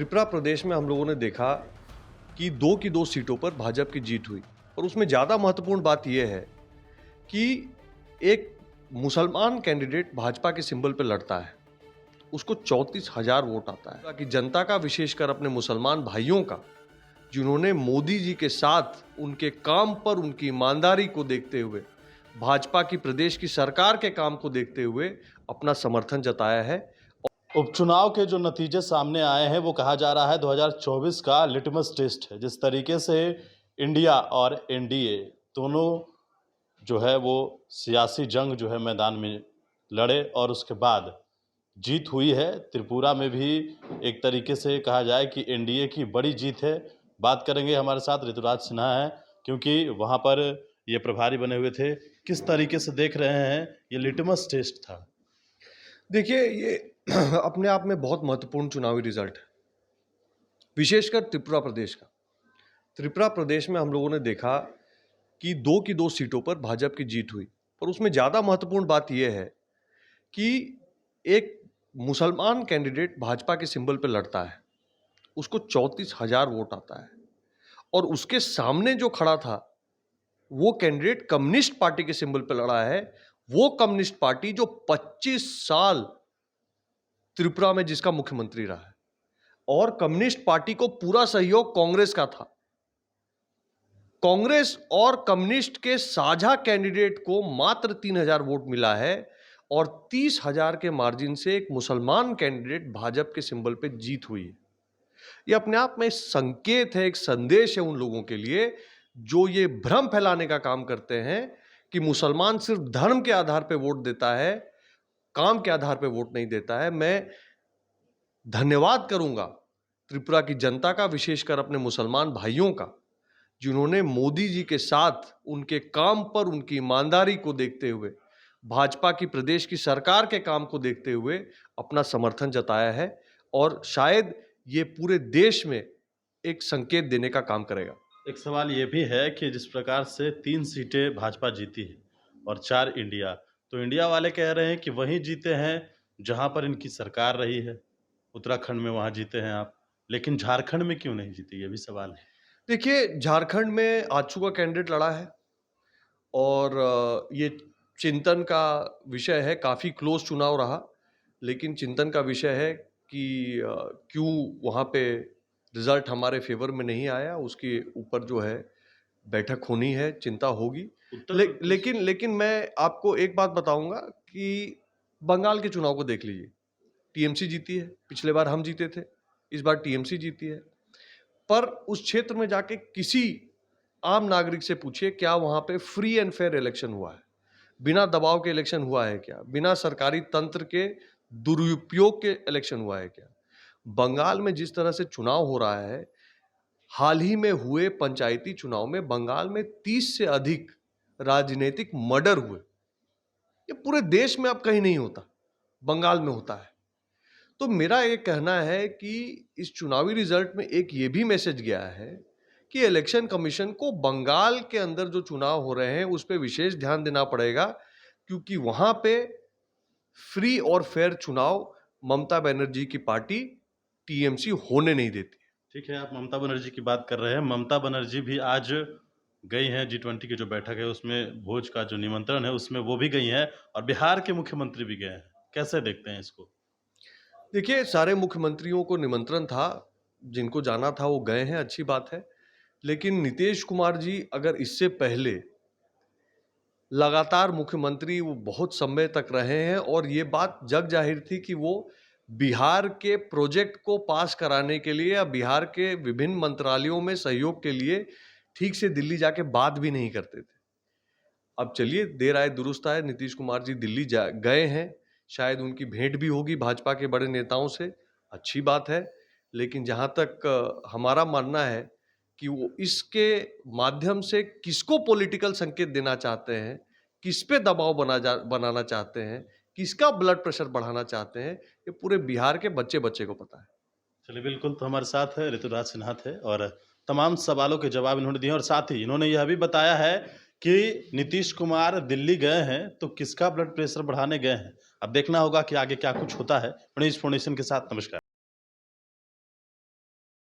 त्रिपुरा प्रदेश में हम लोगों ने देखा कि दो की दो सीटों पर भाजपा की जीत हुई और उसमें ज़्यादा महत्वपूर्ण बात यह है कि एक मुसलमान कैंडिडेट भाजपा के सिंबल पर लड़ता है, उसको 34,000 वोट आता है कि जनता का, विशेषकर अपने मुसलमान भाइयों का, जिन्होंने मोदी जी के साथ उनके काम पर, उनकी ईमानदारी को देखते हुए, भाजपा की प्रदेश की सरकार के काम को देखते हुए अपना समर्थन जताया है। उपचुनाव के जो नतीजे सामने आए हैं वो कहा जा रहा है 2024 का लिटमस टेस्ट है। जिस तरीके से इंडिया और एनडीए दोनों जो है वो सियासी जंग जो है मैदान में लड़े और उसके बाद जीत हुई है। त्रिपुरा में भी एक तरीके से कहा जाए कि एनडीए की बड़ी जीत है। बात करेंगे, हमारे साथ ऋतुराज सिन्हा है क्योंकि वहाँ पर ये प्रभारी बने हुए थे। किस तरीके से देख रहे हैं ये लिटमस टेस्ट था? देखिए, ये अपने आप में बहुत महत्वपूर्ण चुनावी रिजल्ट है, विशेषकर त्रिपुरा प्रदेश का। त्रिपुरा प्रदेश में हम लोगों ने देखा कि दो की दो सीटों पर भाजपा की जीत हुई और उसमें ज़्यादा महत्वपूर्ण बात यह है कि एक मुसलमान कैंडिडेट भाजपा के सिंबल पर लड़ता है, उसको 34,000 वोट आता है और उसके सामने जो खड़ा था वो कैंडिडेट कम्युनिस्ट पार्टी के सिंबल पर लड़ा है। वो कम्युनिस्ट पार्टी जो 25 साल त्रिपुरा में जिसका मुख्यमंत्री रहा है और कम्युनिस्ट पार्टी को पूरा सहयोग कांग्रेस का था। कांग्रेस और कम्युनिस्ट के साझा कैंडिडेट को मात्र 3,000 वोट मिला है और 30,000 के मार्जिन से एक मुसलमान कैंडिडेट भाजपा के सिंबल पे जीत हुई है। यह अपने आप में संकेत है, एक संदेश है उन लोगों के लिए जो ये भ्रम फैलाने का काम करते हैं कि मुसलमान सिर्फ धर्म के आधार पे वोट देता है, काम के आधार पे वोट नहीं देता है। मैं धन्यवाद करूंगा त्रिपुरा की जनता का, विशेषकर अपने मुसलमान भाइयों का, जिन्होंने मोदी जी के साथ उनके काम पर, उनकी ईमानदारी को देखते हुए, भाजपा की प्रदेश की सरकार के काम को देखते हुए अपना समर्थन जताया है और शायद ये पूरे देश में एक संकेत देने का काम करेगा। एक सवाल ये भी है कि जिस प्रकार से 3 सीटें भाजपा जीती है और 4 इंडिया, तो इंडिया वाले कह रहे हैं कि वहीं जीते हैं जहां पर इनकी सरकार रही है। उत्तराखंड में वहां जीते हैं आप, लेकिन झारखंड में क्यों नहीं जीते, ये भी सवाल है। देखिए, झारखंड में आजसू का कैंडिडेट लड़ा है और ये चिंतन का विषय है। काफ़ी क्लोज चुनाव रहा, लेकिन चिंतन का विषय है कि क्यों वहाँ पे रिजल्ट हमारे फेवर में नहीं आया। उसके ऊपर जो है बैठक होनी है, चिंता होगी। लेकिन मैं आपको एक बात बताऊंगा कि बंगाल के चुनाव को देख लीजिए। टीएमसी जीती है, पिछले बार हम जीते थे, इस बार टीएमसी जीती है। पर उस क्षेत्र में जाके किसी आम नागरिक से पूछिए क्या वहां पे फ्री एंड फेयर इलेक्शन हुआ है, बिना दबाव के इलेक्शन हुआ है क्या, बिना सरकारी तंत्र के दुरुपयोग के इलेक्शन हुआ है क्या। बंगाल में जिस तरह से चुनाव हो रहा है, हाल ही में हुए पंचायती चुनाव में बंगाल में 30 से अधिक राजनीतिक मर्डर हुए। ये पूरे देश में अब कहीं नहीं होता, बंगाल में होता है। तो मेरा ये कहना है कि इस चुनावी रिजल्ट में एक ये भी मैसेज गया है कि इलेक्शन कमीशन को बंगाल के अंदर जो चुनाव हो रहे हैं उस पर विशेष ध्यान देना पड़ेगा, क्योंकि वहां पे फ्री और फेयर चुनाव ममता बनर्जी की पार्टी टीएमसी होने नहीं देती। ठीक है, आप ममता बनर्जी की बात कर रहे हैं। ममता बनर्जी भी आज गई हैं G20 की जो बैठक है उसमें, भोज का जो निमंत्रण है उसमें वो भी गई हैं और बिहार के मुख्यमंत्री भी गए हैं। कैसे देखते हैं इसको? देखिए, सारे मुख्यमंत्रियों को निमंत्रण था, जिनको जाना था वो गए हैं, अच्छी बात है। लेकिन नीतीश कुमार जी अगर इससे पहले लगातार मुख्यमंत्री वो बहुत समय तक रहे हैं और ये बात जग जाहिर थी कि वो बिहार के प्रोजेक्ट को पास कराने के लिए या बिहार के विभिन्न मंत्रालयों में सहयोग के लिए ठीक से दिल्ली जाके बात भी नहीं करते थे। अब चलिए, देर आए दुरुस्त आए, नीतीश कुमार जी दिल्ली गए हैं, शायद उनकी भेंट भी होगी भाजपा के बड़े नेताओं से, अच्छी बात है। लेकिन जहां तक हमारा मानना है कि वो इसके माध्यम से किसको पॉलिटिकल संकेत देना चाहते हैं, किस पे दबाव बनाना चाहते हैं, किसका ब्लड प्रेशर बढ़ाना चाहते हैं, ये पूरे बिहार के बच्चे बच्चे को पता है। चलिए, बिल्कुल। तो हमारे साथ है ऋतुराज सिन्हा थे और तमाम सवालों के जवाब इन्होंने दिए और साथ ही इन्होंने यह भी बताया है कि नीतीश कुमार दिल्ली गए हैं तो किसका ब्लड प्रेशर बढ़ाने गए हैं। अब देखना होगा कि आगे क्या कुछ होता है। प्रणीश फाउंडेशन के साथ, नमस्कार।